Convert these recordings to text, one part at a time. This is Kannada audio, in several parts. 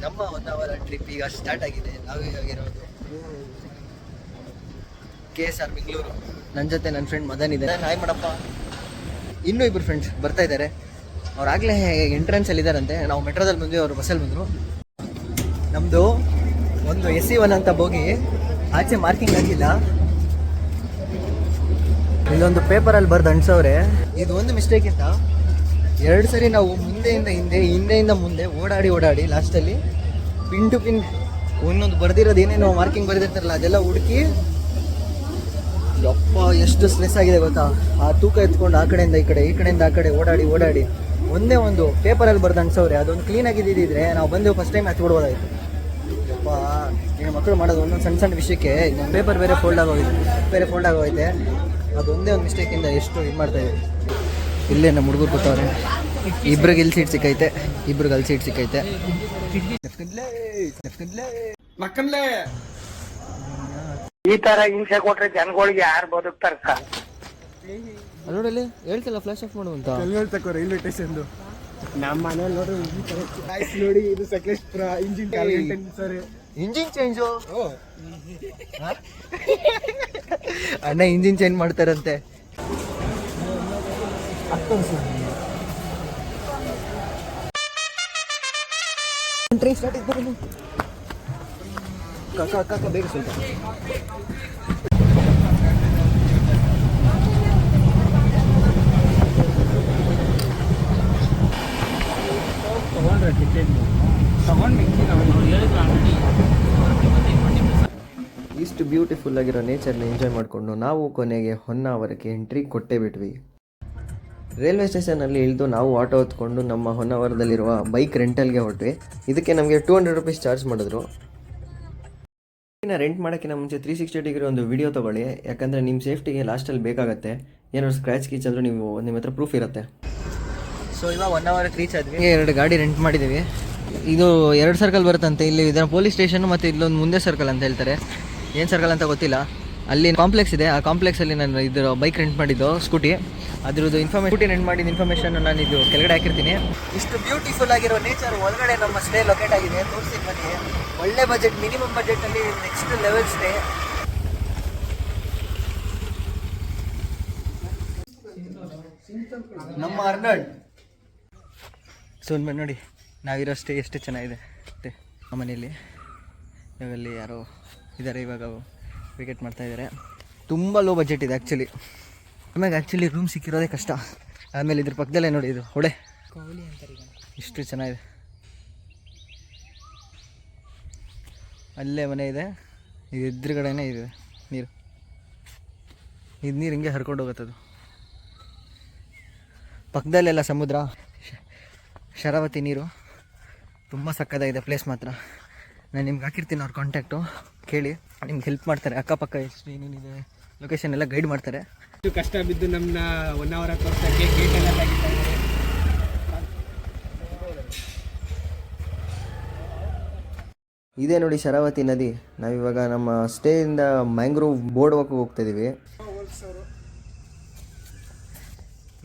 ನಮ್ಮ 1 ಅವರ್ ಟ್ರಿಪ್ ಈಗ ಸ್ಟಾರ್ಟ್ ಆಗಿದೆ. ನಾವೀಗಾಗಿರೋದು KSR ಬೆಂಗಳೂರು. ನನ್ನ ಜೊತೆ ನನ್ನ ಫ್ರೆಂಡ್ ಮದನ್ ಇದೆ. ಹಾಯ್ ಮಾಡಪ್ಪ. ಇನ್ನೂ ಇಬ್ಬರು ಫ್ರೆಂಡ್ಸ್ ಬರ್ತಾ ಇದ್ದಾರೆ. ಅವ್ರಾಗಲೇ ಎಂಟ್ರೆನ್ಸಲ್ಲಿ ಇದ್ದಾರಂತೆ. ನಾವು ಮೆಟ್ರೋದಲ್ಲಿ ಬಂದ್ವಿ, ಅವರು ಬಸ್ಸಲ್ಲಿ ಬಂದರು. ನಮ್ಮದು ಒಂದು SE1 ಅಂತ ಬೋಗಿ ಆಚೆ ಮಾರ್ಕಿಂಗ್ ಆಗಿಲ್ಲ. ಇಲ್ಲೊಂದು ಪೇಪರಲ್ಲಿ ಬರ್ದು ಅಂಟಿಸವ್ರೆ. ಇದು ಒಂದು ಮಿಸ್ಟೇಕ್ ಇಂದ 2 ಸರಿ ನಾವು ಮುಂದೆಯಿಂದ ಹಿಂದೆಯಿಂದ ಮುಂದೆ ಓಡಾಡಿ ಲಾಸ್ಟಲ್ಲಿ ಪಿನ್ ಟು ಪಿನ್ ಒಂದೊಂದು ಬರ್ದಿರೋದು ಏನೇನೋ ಮಾರ್ಕಿಂಗ್ ಬರ್ದಿರ್ತಾರಲ್ಲ ಅದೆಲ್ಲ ಹುಡುಕಿ ಯಪ್ಪ ಎಷ್ಟು ಸ್ಟ್ರೆಸ್ ಆಗಿದೆ ಗೊತ್ತಾ. ಆ ತೂಕ ಎತ್ಕೊಂಡು ಆ ಕಡೆಯಿಂದ ಈ ಕಡೆಯಿಂದ ಆ ಕಡೆ ಓಡಾಡಿ ಒಂದೇ ಒಂದು ಪೇಪರಲ್ಲಿ ಬರ್ದು ಅಂಟಿಸವ್ರೆ. ಅದೊಂದು ಕ್ಲೀನ್ ಆಗಿದ್ದಿದ್ರೆ ನಾವು ಬಂದೆವು ಫಸ್ಟ್ ಟೈಮ್ ಹಚ್ಬಿಡ್ಬೋದಾಯ್ತು. ಯಪ್ಪ ಈಗ ಮಕ್ಕಳು ಮಾಡೋದು ಒಂದೊಂದು ಸಣ್ಣ ವಿಷಯಕ್ಕೆ ನಮ್ಮ ಪೇಪರ್ ಬೇರೆ ಫೋಲ್ಡ್ ಆಗೋಯ್ತೆ. ಅದೊಂದೇ ಒಂದು ಮಿಸ್ಟೇಕಿಂದ ಎಷ್ಟು ಇದು ಮಾಡ್ತಾಯಿದೆ. ಇಲ್ಲೇ ನಮ್ಮ ಹುಡುಗರು ಕೂತವ್ರೆ. ಇಬ್ರಿಗೆ ಇಲ್ಲಿ ಸೀಟ್ ಸಿಕ್ಕೈತೆ, ಇಬ್ರಿಗೆ ಅಲ್ಲಿ ಸೀಟ್ ಸಿಕ್ಕೈತೆ. ಈ ತರ ಹಿಂಸೆ ಕೊಟ್ರೆ ಜನಗಳಿಗೆ ಯಾರು ಬದುಕ್ತಾರ? ನೋಡಿ ಹೇಳ್ತಿಲ್ಲ ಫ್ಲಾಶ್ ಆಫ್ ಮಾಡು ಅಂತ ಹೇಳ್ತಕ್ಕ ರೈಲ್ವೆ ಸ್ಟೇಷನ್ ನಮ್ಮ ಮನೇಲಿ ನೋಡಿ ಇದು ಸಕಲೇಶ್ಪುರ ಇಂಜಿನ್ ಚೇಂಜು ಅಣ್ಣ ಇಂಜಿನ್ ಚೇಂಜ್ ಮಾಡ್ತಾರಂತೆ. ಬೇಗ ಸ್ವಲ್ಪ ಇಷ್ಟು ಬ್ಯೂಟಿಫುಲ್ ಆಗಿರೋ ನೇಚರ್ನ ಎಂಜಾಯ್ ಮಾಡಿಕೊಂಡು ನಾವು ಕೊನೆಗೆ ಹೊನ್ನಾವರಕ್ಕೆ ಎಂಟ್ರಿ ಕೊಟ್ಟೇ ಬಿಟ್ವಿ. ರೈಲ್ವೆ ಸ್ಟೇಷನಲ್ಲಿ ಇಳಿದು ನಾವು ಆಟೋ ಹೊತ್ಕೊಂಡು ನಮ್ಮ ಹೊನ್ನಾವರದಲ್ಲಿರುವ ಬೈಕ್ ರೆಂಟಲ್ಗೆ ಹೊರಟ್ವಿ. ಇದಕ್ಕೆ ನಮಗೆ 200 ರೂಪೀಸ್ ಚಾರ್ಜ್ ಮಾಡಿದ್ರು. ರೆಂಟ್ ಮಾಡೋಕ್ಕಿಂತ ಮುಂಚೆ 360 ಡಿಗ್ರಿ ಒಂದು ವಿಡಿಯೋ ತೊಗೊಳ್ಳಿ, ಯಾಕಂದರೆ ನಿಮ್ಮ ಸೇಫ್ಟಿಗೆ ಲಾಸ್ಟಲ್ಲಿ ಬೇಕಾಗುತ್ತೆ. ಏನಾದ್ರು ಸ್ಕ್ರ್ಯಾಚ್ ಕೀಚ್ ಆದರೂ ನಿಮ್ಮ ಹತ್ರ ಪ್ರೂಫ್ ಇರುತ್ತೆ. ಸೊ ಇವಾಗ 1 ಅವರ್ಗೆ ರೀಚ್ ಆದ್ವಿ. 2 ಗಾಡಿ ರೆಂಟ್ ಮಾಡಿದ್ದೀವಿ. ಇದು 2 ಸರ್ಕಲ್ ಬರುತ್ತಂತೆ. ಇಲ್ಲಿ ಇದರ ಪೊಲೀಸ್ ಸ್ಟೇಷನ್ ಮತ್ತು ಇಲ್ಲೊಂದು ಮುಂದೆ ಸರ್ಕಲ್ ಅಂತ ಹೇಳ್ತಾರೆ. ಏನು ಸರ್ಕಲ್ ಅಂತ ಗೊತ್ತಿಲ್ಲ. ಅಲ್ಲಿ ಕಾಂಪ್ಲೆಕ್ಸ್ ಇದೆ. ಆ ಕಾಂಪ್ಲೆಕ್ಸಲ್ಲಿ ನಾನು ಇದರ ಬೈಕ್ ರೆಂಟ್ ಮಾಡಿದ್ದು ಸ್ಕೂಟಿ. ಅದ್ರದ್ದು ಸ್ಕೂಟಿ ರೆಂಟ್ ಮಾಡಿದ ಇನ್ಫಾರ್ಮೇಷನ್ ನಾನು ಇದು ಕೆಳಗಡೆ ಹಾಕಿರ್ತೀನಿ. ಇಷ್ಟು ಬ್ಯೂಟಿಫುಲ್ ಆಗಿರೋ ನೇಚರ್ ಒಳಗಡೆ ನಮ್ಮ ಸ್ಟೇ ಲೊಕೇಟ್ ಆಗಿದೆ. ತೋರಿಸಿ ಬನ್ನಿ. ಒಳ್ಳೆ ಬಜೆಟ್, ಮಿನಿಮಮ್ ಬಜೆಟಲ್ಲಿ ನೆಕ್ಸ್ಟ್ ಲೆವೆಲ್ ಸ್ಟೇ. ನಮ್ಮ ಅರ್ನಾಲ್ಡ್ ಸುಮ್ಮನೆ ನೋಡಿ ನಾವಿರೋ ಸ್ಟೇ ಎಷ್ಟು ಚೆನ್ನಾಗಿದೆ. ನಮ್ಮ ಮನೆಯಲ್ಲಿ ಇವಾಗಲ್ಲಿ ಯಾರೋ ಇದ್ದಾರೆ, ಇವಾಗ ವಿಕೆಟ್ ಮಾಡ್ತಾಯಿದ್ದಾರೆ. ತುಂಬ ಲೋ ಬಜೆಟ್ ಇದೆ ಆ್ಯಕ್ಚುಲಿ. ಆಮೇಲೆ ಆ್ಯಕ್ಚುಲಿ ರೂಮ್ ಸಿಕ್ಕಿರೋದೇ ಕಷ್ಟ. ಆಮೇಲೆ ಇದ್ರ ಪಕ್ಕದಲ್ಲೇ ನೋಡಿ ಇದು ಹೊಳೆ ಇಷ್ಟು ಚೆನ್ನಾಗಿದೆ. ಅಲ್ಲೇ ಮನೆ ಇದೆ, ಇದು ಎದುರುಗಡೆನೇ ಇದೆ ನೀರು. ಇದು ನೀರು ಹಿಂಗೆ ಹರ್ಕೊಂಡು ಹೋಗುತ್ತದು. ಪಕ್ಕದಲ್ಲೆಲ್ಲ ಸಮುದ್ರ, ಶರಾವತಿ ನೀರು. ತುಂಬ ಸಕ್ಕತ್ತಾಗಿದೆ ಪ್ಲೇಸ್ ಮಾತ್ರ. ನಾನು ನಿಮ್ಗೆ ಹಾಕಿರ್ತೀನಿ ಅವ್ರ ಕಾಂಟ್ಯಾಕ್ಟು, ಕೇಳಿ ನಿಮ್ಗೆ ಹೆಲ್ಪ್ ಮಾಡ್ತಾರೆ. ಅಕ್ಕಪಕ್ಕ ಎಷ್ಟು ಏನೇನಿದೆ ಲೊಕೇಶನ್ ಎಲ್ಲ ಗೈಡ್ ಮಾಡ್ತಾರೆ. ಕಷ್ಟ ಬಿದ್ದು ನಮ್ಮನ್ನ 1 ಅವರ್ ತೋರಿಸೋಕ್ಕೆ ಗೇಟೆಲ್ಲ ತೆಗಿತಾರೆ. ಇದೇ ನೋಡಿ ಶರಾವತಿ ನದಿ. ನಾವಿವಾಗ ನಮ್ಮ ಸ್ಟೇಯಿಂದ ಮ್ಯಾಂಗ್ರೋವ್ ಬೋರ್ಡ್ ವಾಕ್ ಹೋಗ್ತಾಯಿದ್ದೀವಿ.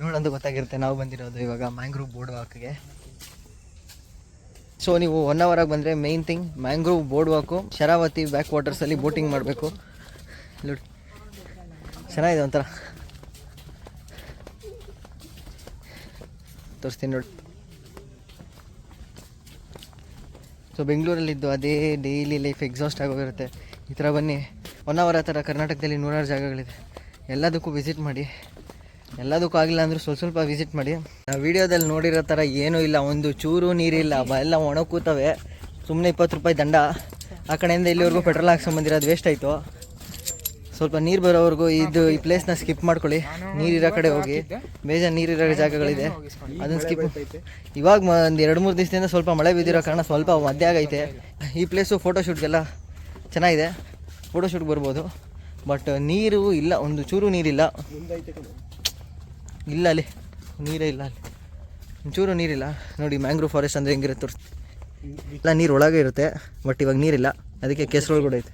ನೋಡಂತೂ ಗೊತ್ತಾಗಿರುತ್ತೆ ನಾವು ಬಂದಿರೋದು ಇವಾಗ ಮ್ಯಾಂಗ್ರೋವ್ ಬೋರ್ಡ್ ವಾಕ್ಗೆ. ಸೊ ನೀವು 1 ಅವರಾಗಿ ಬಂದರೆ main thing mangrove boardwalk, Sharavathi back ವಾಟರ್ಸಲ್ಲಿ ಬೋಟಿಂಗ್ ಮಾಡಬೇಕು. ನೋಡಿ ಚೆನ್ನಾಗಿದೆ, ಒಂಥರ ತೋರಿಸ್ತೀನಿ ನೋಡಿ. ಸೊ ಬೆಂಗಳೂರಲ್ಲಿದ್ದು ಅದೇ ಡೈಲಿ ಲೈಫ್ ಎಕ್ಸಾಸ್ಟ್ ಆಗೋಗಿರುತ್ತೆ. ಈ ಥರ ಬನ್ನಿ. 1 ಅವರ್ ಆ ಥರ ಕರ್ನಾಟಕದಲ್ಲಿ 100 ಜಾಗಗಳಿದೆ. ಎಲ್ಲದಕ್ಕೂ ವಿಸಿಟ್ ಮಾಡಿ. ಎಲ್ಲದಕ್ಕೂ ಆಗಿಲ್ಲ ಅಂದರೂ ಸ್ವಲ್ಪ ವಿಸಿಟ್ ಮಾಡಿ. ನಾವು ವೀಡಿಯೋದಲ್ಲಿ ನೋಡಿರೋ ಥರ ಏನೂ ಇಲ್ಲ, ಒಂದು ಚೂರು ನೀರಿಲ್ಲ, ಎಲ್ಲ ಒಣಕೂತವೆ. ಸುಮ್ಮನೆ 20 ರೂಪಾಯಿ ದಂಡ. ಆ ಕಡೆಯಿಂದ ಇಲ್ಲಿವರೆಗೂ ಪೆಟ್ರೋಲ್ ಹಾಕ್ಸ್ಕೊಂಬಂದಿರೋದು ವೇಸ್ಟ್ ಆಯಿತು. ಸ್ವಲ್ಪ ನೀರು ಬರೋವರೆಗೂ ಈ ಪ್ಲೇಸ್ನ ಸ್ಕಿಪ್ ಮಾಡ್ಕೊಳ್ಳಿ. ನೀರಿರೋ ಕಡೆ ಹೋಗಿ, ಬೇಜಾರು ನೀರಿರೋ ಜಾಗಗಳಿದೆ ಅದನ್ನು ಸ್ಕಿಪ್. ಇವಾಗ ಒಂದು 2-3 ದಿವಸದಿಂದ ಸ್ವಲ್ಪ ಮಳೆ ಬಿದ್ದಿರೋ ಕಾರಣ ಸ್ವಲ್ಪ ಮಧ್ಯ ಆಗೈತೆ. ಈ ಪ್ಲೇಸು ಫೋಟೋಶೂಟ್ಗೆಲ್ಲ ಚೆನ್ನಾಗಿದೆ, ಫೋಟೋಶೂಟ್ಗೆ ಬರ್ಬೋದು. ಬಟ್ ನೀರು ಇಲ್ಲ, ಒಂದು ಚೂರು ನೀರಿಲ್ಲ. ಇಲ್ಲ ಅಲ್ಲಿ ನೀರೇ ಇಲ್ಲ, ಅಲ್ಲಿ ಒಂಚೂರು ನೀರಿಲ್ಲ. ನೋಡಿ ಮ್ಯಾಂಗ್ರೋವ್ ಫಾರೆಸ್ಟ್ ಅಂದರೆ ಹೆಂಗಿರುತ್ತೆ ತೋರಿಸಿ. ಎಲ್ಲ ನೀರು ಒಳಗೆ ಇರುತ್ತೆ, ಬಟ್ ಇವಾಗ ನೀರಿಲ್ಲ, ಅದಕ್ಕೆ ಕೆಸರೊಳಗಡೆ ಐತೆ.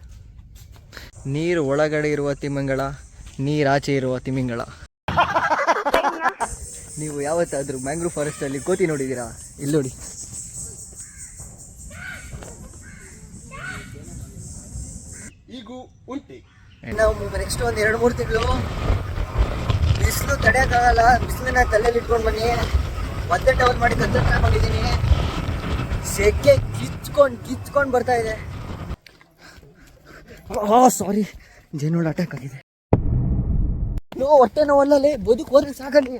ನೀರು ಒಳಗಡೆ ಇರುವ ತಿಮಿಂಗಳ, ನೀರಾಚೆ ಇರುವ ತಿಮಿಂಗಳ. ನೀವು ಯಾವತ್ತಾದರೂ ಮ್ಯಾಂಗ್ರೋವ್ ಫಾರೆಸ್ಟಲ್ಲಿ ಕೋತಿ ನೋಡಿದ್ದೀರಾ? ಇಲ್ಲಿ ನೋಡಿ, ಈಗೂ ಉಂಟೆ. ನಾವು ನೆಕ್ಸ್ಟ್ ಒಂದು 2-3 ತಿಂಗಳು ಬಿಸಿಲು ತಡೆಯೋಕ್ಕಾಗಲ್ಲ. ಬಿಸಿಲನ್ನ ತಲೆಯಲ್ಲಿ ಇಟ್ಕೊಂಡು ಬನ್ನಿ. ಒದ್ದೆ ಟವಲ್ ಮಾಡಿ ಕತ್ತಲು ಹಾಕೊಂಡಿದ್ದೀನಿ. ಸೆಕೆ ಕಿಚ್ಕೊಂಡು ಬರ್ತಾ ಇದೆ. ಸಾರಿ, ಜೇನುಹುಳ ಅಟ್ಯಾಕ್ ಆಗಿದೆ. ಹೊಟ್ಟೆ ನೋವಲ್ಲೇ ಬದುಕು ಹೋದ್ರೆ ಸಾಕಲ್ಲಿ.